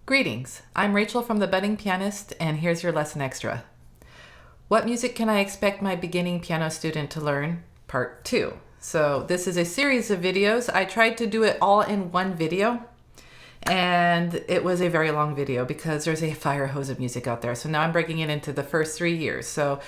Greetings, I'm Rachel from The Budding Pianist, and here's your lesson extra. What music can I expect my beginning piano student to learn? Part 2. So this is a series of videos. I tried to do it all in one video, and it was a very long video because there's a fire hose of music out there. So now I'm breaking it into the first 3 years. So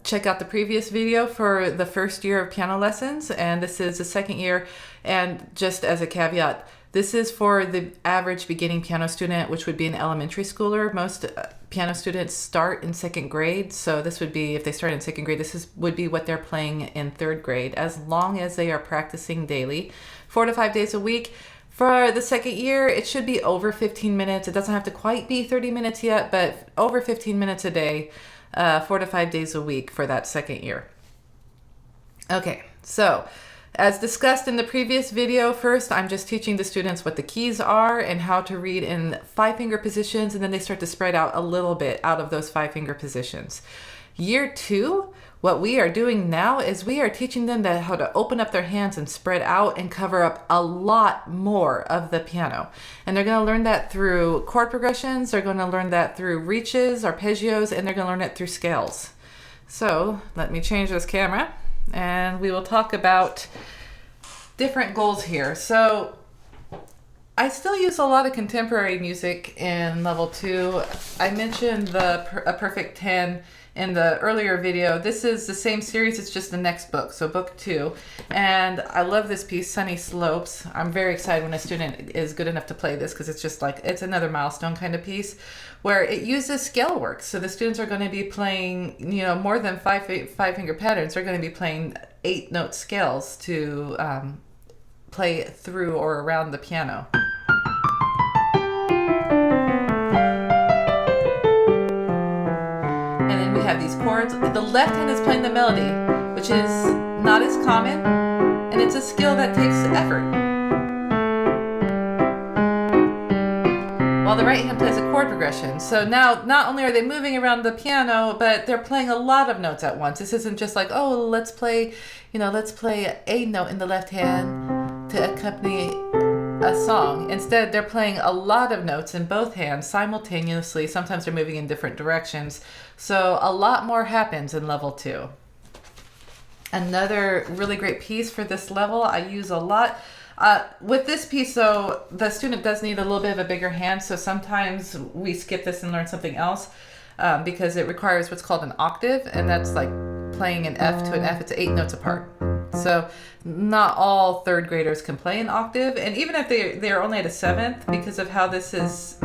check out the previous video for the first year of piano lessons, and this is the second year. And just as a caveat, this is for the average beginning piano student, which would be an elementary schooler. Most piano students start in second grade, so this would be, if they start in second grade, would be what they're playing in third grade, as long as they are practicing daily, 4 to 5 days a week. For the second year, it should be over 15 minutes. It doesn't have to quite be 30 minutes yet, but over 15 minutes a day, 4 to 5 days a week for that second year. Okay, so as discussed in the previous video, first I'm just teaching the students what the keys are and how to read in 5-finger positions, and then they start to spread out a little bit out of those 5-finger positions. Year 2, what we are doing now is we are teaching them how to open up their hands and spread out and cover up a lot more of the piano. And they're going to learn that through chord progressions, they're going to learn that through reaches, arpeggios, and they're going to learn it through scales. So let me change this camera, and we will talk about different goals here. So I still use a lot of contemporary music in level 2. I mentioned A Perfect 10 in the earlier video. This is the same series, it's just the next book, so book 2. And I love this piece, Sunny Slopes. I'm very excited when a student is good enough to play this, because it's just like, it's another milestone kind of piece where it uses scale work. So the students are going to be playing, more than 5-finger patterns. They're going to be playing 8-note scales to play through or around the piano. And then we have these chords. The left hand is playing the melody, which is not as common, and it's a skill that takes effort. While the right hand plays a chord progression. So now not only are they moving around the piano, but they're playing a lot of notes at once. This isn't just like, oh, let's play a note in the left hand to accompany a song. Instead, they're playing a lot of notes in both hands simultaneously. Sometimes they're moving in different directions. So a lot more happens in level 2. Another really great piece for this level I use a lot. With this piece, though, the student does need a little bit of a bigger hand, so sometimes we skip this and learn something else because it requires what's called an octave, and that's like playing an F to an F. It's 8 notes apart. So not all third graders can play an octave, and even if they're only at a 7th, because of how this is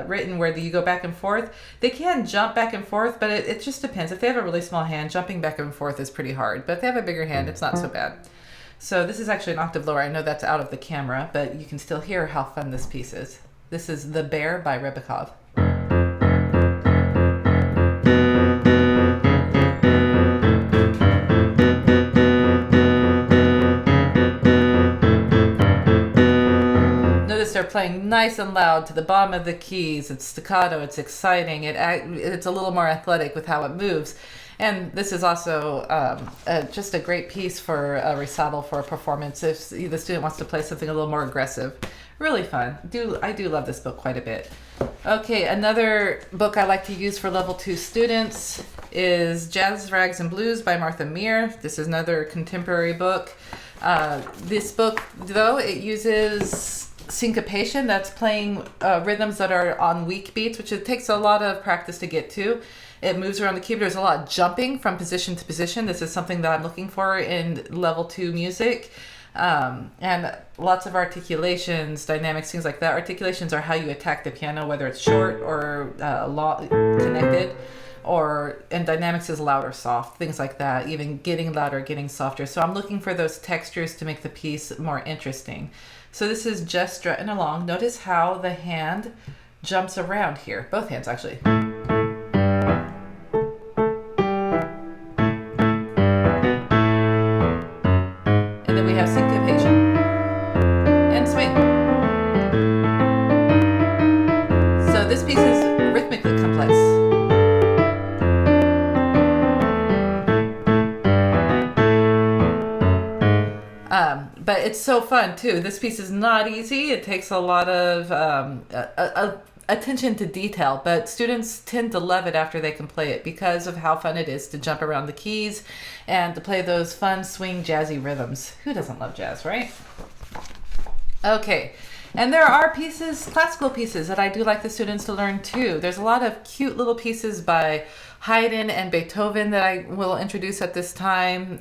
written, where you go back and forth, they can jump back and forth, but it just depends. If they have a really small hand, jumping back and forth is pretty hard, but if they have a bigger hand, it's not so bad. So this is actually an octave lower. I know that's out of the camera, but you can still hear how fun this piece is. This is The Bear by Rebikov. They're playing nice and loud to the bottom of the keys. It's staccato, it's exciting, it's a little more athletic with how it moves. And this is also just a great piece for a recital, for a performance, if the student wants to play something a little more aggressive. Really fun. I do love this book quite a bit. Okay, another book I like to use for level 2 students is Jazz, Rags, and Blues by Martha Meir. This is another contemporary book. This book, though, it uses syncopation. That's playing rhythms that are on weak beats, which it takes a lot of practice to get to. It moves around the keyboard. There's a lot of jumping from position to position. This is something that I'm looking for in level 2 music. And lots of articulations, dynamics, things like that. Articulations are how you attack the piano, whether it's short or connected, and dynamics is loud or soft, things like that, even getting louder, getting softer. So I'm looking for those textures to make the piece more interesting. So this is Just Strutting Along. Notice how the hand jumps around here, both hands actually. And then we have syncopation and swing. So this piece is rhythmically complex. But it's so fun too. This piece is not easy. It takes a lot of attention to detail, but students tend to love it after they can play it because of how fun it is to jump around the keys and to play those fun swing jazzy rhythms. Who doesn't love jazz, right? Okay, and there are pieces, classical pieces, that I do like the students to learn too. There's a lot of cute little pieces by Haydn and Beethoven that I will introduce at this time.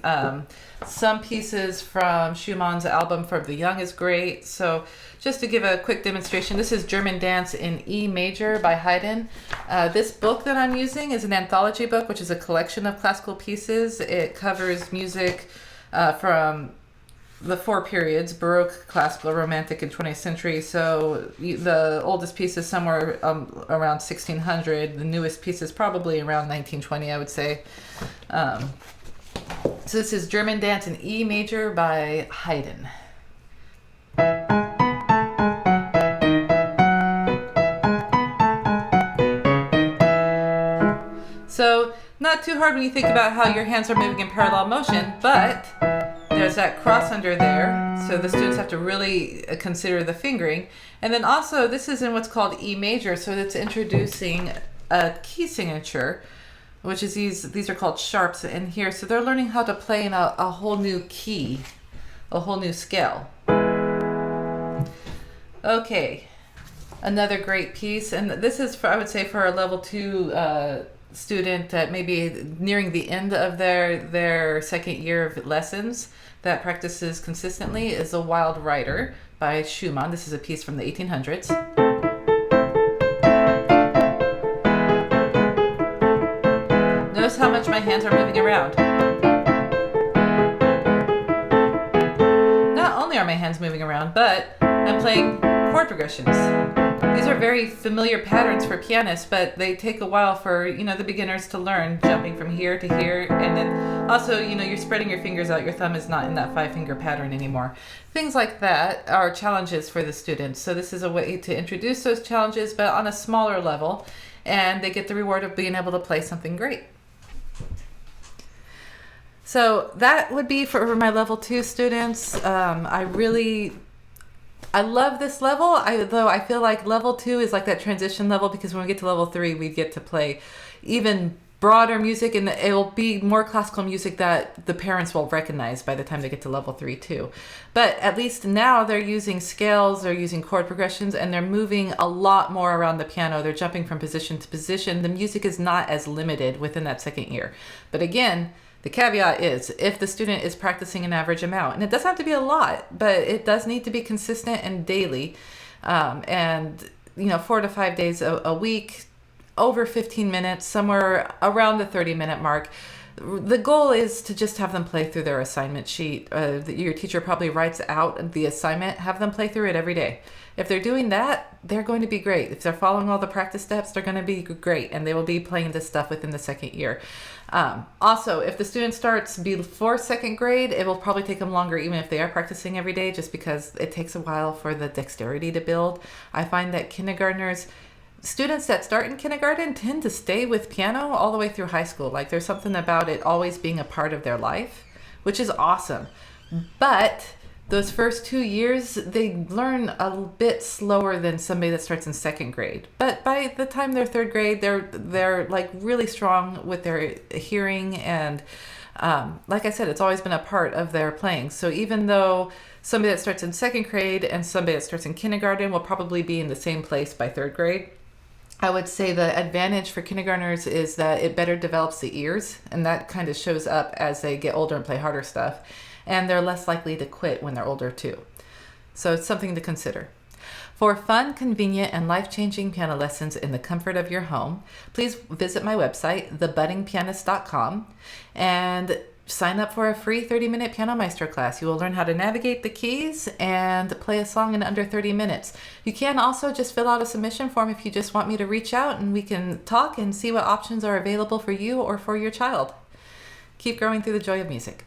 Some pieces from Schumann's album For the Young is great. So just to give a quick demonstration, this is German Dance in E major by Haydn. This book that I'm using is an anthology book, which is a collection of classical pieces. It covers music from the four periods: Baroque, Classical, Romantic, and 20th century. So the oldest piece is somewhere around 1600. The newest piece is probably around 1920, I would say. So this is German Dance in E major by Haydn. So not too hard when you think about how your hands are moving in parallel motion, but there's that cross under there, so the students have to really consider the fingering. And then also, this is in what's called E major, so it's introducing a key signature, which is these are called sharps in here. So they're learning how to play in a whole new key, a whole new scale. Okay, another great piece, and this is for, I would say, for a level 2 student that may be nearing the end of their second year of lessons that practices consistently, is A Wild Rider by Schumann. This is a piece from the 1800s. Notice how much my hands are moving around. Not only are my hands moving around, but I'm playing chord progressions. These are very familiar patterns for pianists, but they take a while for, the beginners to learn, jumping from here to here. And then also, you're spreading your fingers out. Your thumb is not in that 5-finger pattern anymore. Things like that are challenges for the students. So this is a way to introduce those challenges, but on a smaller level, and they get the reward of being able to play something great. So that would be for my level 2 students. I love this level, though I feel like level 2 is like that transition level, because when we get to level 3, we get to play even broader music, and it will be more classical music that the parents will recognize by the time they get to level 3 too. But at least now they're using scales, they're using chord progressions, and they're moving a lot more around the piano. They're jumping from position to position. The music is not as limited within that second year. But again, the caveat is if the student is practicing an average amount, and it doesn't have to be a lot, but it does need to be consistent and daily, and 4 to 5 days a week, over 15 minutes, somewhere around the 30-minute mark. The goal is to just have them play through their assignment sheet. Your teacher probably writes out the assignment. Have them play through it every day. If they're doing that, they're going to be great. If they're following all the practice steps, they're going to be great, and they will be playing this stuff within the second year. Also, if the student starts before second grade, it will probably take them longer, even if they are practicing every day, just because it takes a while for the dexterity to build. I find that students that start in kindergarten tend to stay with piano all the way through high school. Like, there's something about it always being a part of their life, which is awesome. But those first 2 years, they learn a bit slower than somebody that starts in second grade. But by the time they're third grade, they're like really strong with their hearing, and like I said, it's always been a part of their playing. So even though somebody that starts in second grade and somebody that starts in kindergarten will probably be in the same place by third grade, I would say the advantage for kindergartners is that it better develops the ears, and that kind of shows up as they get older and play harder stuff. And they're less likely to quit when they're older too. So it's something to consider. For fun, convenient, and life-changing piano lessons in the comfort of your home, please visit my website, thebuddingpianist.com, and sign up for a free 30-minute Piano Maestro class. You will learn how to navigate the keys and play a song in under 30 minutes. You can also just fill out a submission form if you just want me to reach out, and we can talk and see what options are available for you or for your child. Keep growing through the joy of music.